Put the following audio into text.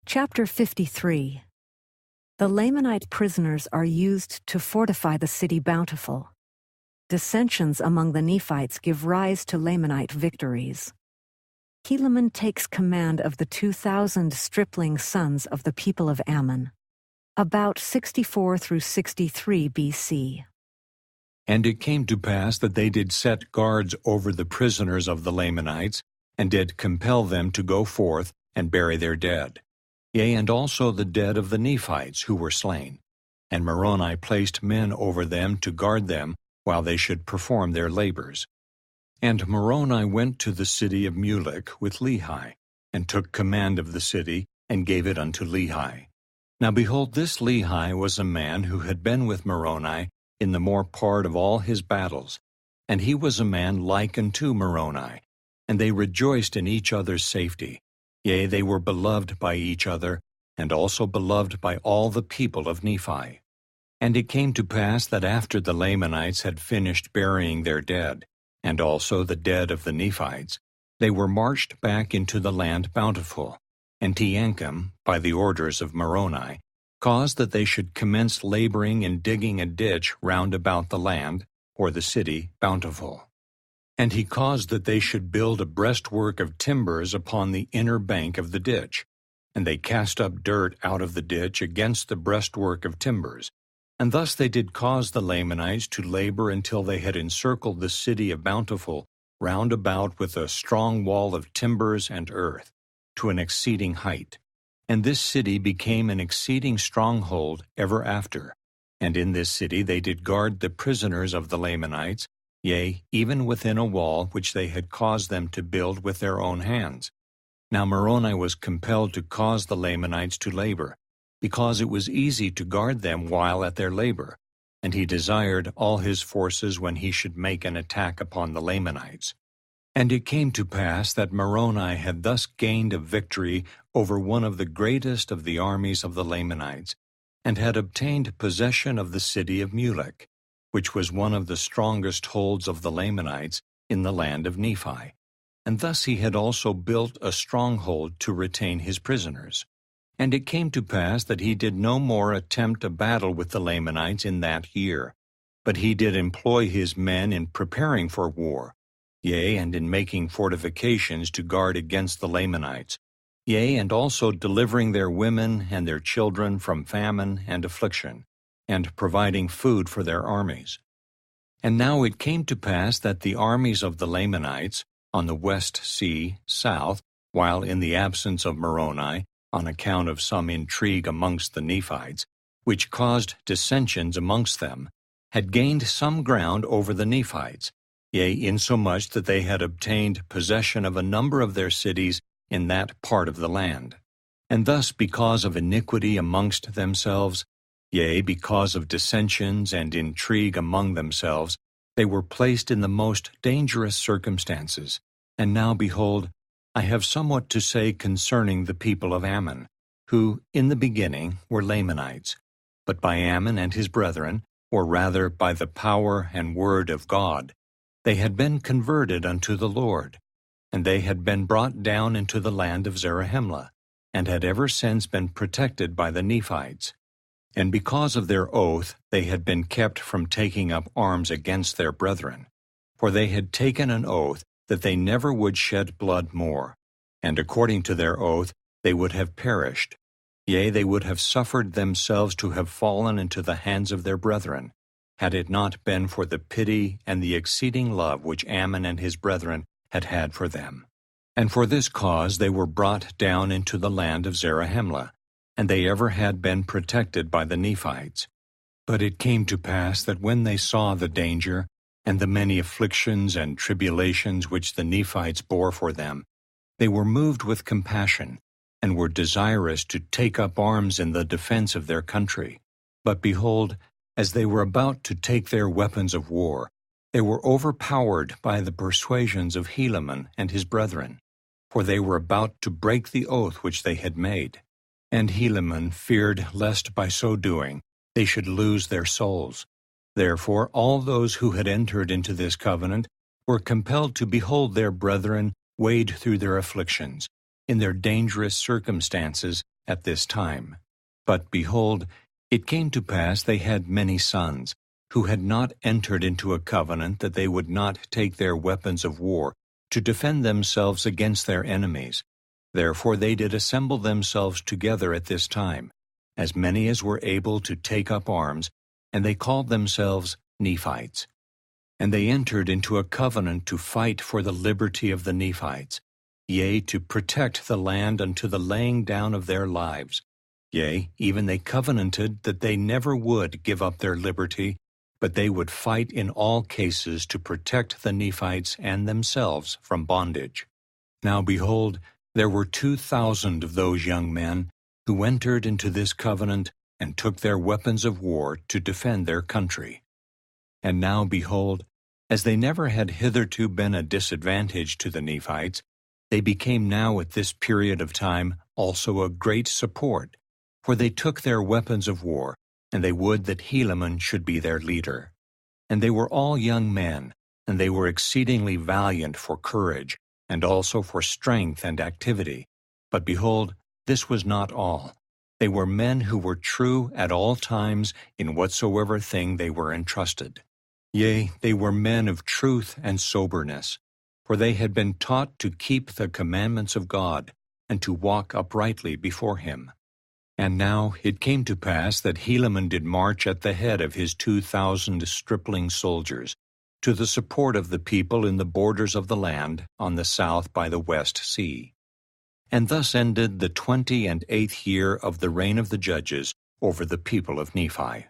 Chapter 53. The Lamanite prisoners are used to fortify the city Bountiful. Dissensions among the Nephites give rise to Lamanite victories. Helaman takes command of the 2,000 stripling sons of the people of Ammon. About 64 through 63 BC. And it came to pass that they did set guards over the prisoners of the Lamanites, and did compel them to go forth and bury their dead. Yea, and also the dead of the Nephites who were slain. And Moroni placed men over them to guard them while they should perform their labors. And Moroni went to the city of Mulek with Lehi, and took command of the city, and gave it unto Lehi. Now behold, this Lehi was a man who had been with Moroni in the more part of all his battles, and he was a man like unto Moroni, and they rejoiced in each other's safety. Yea, they were beloved by each other, and also beloved by all the people of Nephi. And it came to pass that after the Lamanites had finished burying their dead, and also the dead of the Nephites, they were marched back into the land Bountiful. And Teancum, by the orders of Moroni, caused that they should commence laboring in digging a ditch round about the land, or the city Bountiful. And he caused that they should build a breastwork of timbers upon the inner bank of the ditch. And they cast up dirt out of the ditch against the breastwork of timbers. And thus they did cause the Lamanites to labor until they had encircled the city of Bountiful round about with a strong wall of timbers and earth, to an exceeding height. And this city became an exceeding stronghold ever after. And in this city they did guard the prisoners of the Lamanites, yea, even within a wall which they had caused them to build with their own hands. Now Moroni was compelled to cause the Lamanites to labor, because it was easy to guard them while at their labor, and he desired all his forces when he should make an attack upon the Lamanites. And it came to pass that Moroni had thus gained a victory over one of the greatest of the armies of the Lamanites, and had obtained possession of the city of Mulek, which was one of the strongest holds of the Lamanites in the land of Nephi. And thus he had also built a stronghold to retain his prisoners. And it came to pass that he did no more attempt a battle with the Lamanites in that year, but he did employ his men in preparing for war, yea, and in making fortifications to guard against the Lamanites, yea, and also delivering their women and their children from famine and affliction, and providing food for their armies. And now it came to pass that the armies of the Lamanites, on the west sea, south, while in the absence of Moroni, on account of some intrigue amongst the Nephites, which caused dissensions amongst them, had gained some ground over the Nephites, yea, insomuch that they had obtained possession of a number of their cities in that part of the land. And thus, because of iniquity amongst themselves, yea, because of dissensions and intrigue among themselves, they were placed in the most dangerous circumstances. And now, behold, I have somewhat to say concerning the people of Ammon, who, in the beginning, were Lamanites, but by Ammon and his brethren, or rather by the power and word of God, they had been converted unto the Lord, and they had been brought down into the land of Zarahemla, and had ever since been protected by the Nephites. And because of their oath they had been kept from taking up arms against their brethren, for they had taken an oath that they never would shed blood more, and according to their oath they would have perished, yea, they would have suffered themselves to have fallen into the hands of their brethren, had it not been for the pity and the exceeding love which Ammon and his brethren had had for them. And for this cause they were brought down into the land of Zarahemla, and they ever had been protected by the Nephites. But it came to pass that when they saw the danger, and the many afflictions and tribulations which the Nephites bore for them, they were moved with compassion, and were desirous to take up arms in the defense of their country. But behold, as they were about to take their weapons of war, they were overpowered by the persuasions of Helaman and his brethren, for they were about to break the oath which they had made. And Helaman feared lest by so doing they should lose their souls. Therefore all those who had entered into this covenant were compelled to behold their brethren wade through their afflictions, in their dangerous circumstances, at this time. But behold, it came to pass they had many sons, who had not entered into a covenant that they would not take their weapons of war to defend themselves against their enemies. Therefore they did assemble themselves together at this time, as many as were able to take up arms, and they called themselves Nephites. And they entered into a covenant to fight for the liberty of the Nephites, yea, to protect the land unto the laying down of their lives. Yea, even they covenanted that they never would give up their liberty, but they would fight in all cases to protect the Nephites and themselves from bondage. Now behold, there were 2,000 of those young men who entered into this covenant and took their weapons of war to defend their country. And now behold, as they never had hitherto been a disadvantage to the Nephites, they became now at this period of time also a great support, for they took their weapons of war, and they would that Helaman should be their leader. And they were all young men, and they were exceedingly valiant for courage, and also for strength and activity. But behold, this was not all. They were men who were true at all times in whatsoever thing they were entrusted. Yea, they were men of truth and soberness, for they had been taught to keep the commandments of God, and to walk uprightly before him. And now it came to pass that Helaman did march at the head of his 2,000 stripling soldiers, to the support of the people in the borders of the land on the south by the west sea. And thus ended the 28th year of the reign of the judges over the people of Nephi.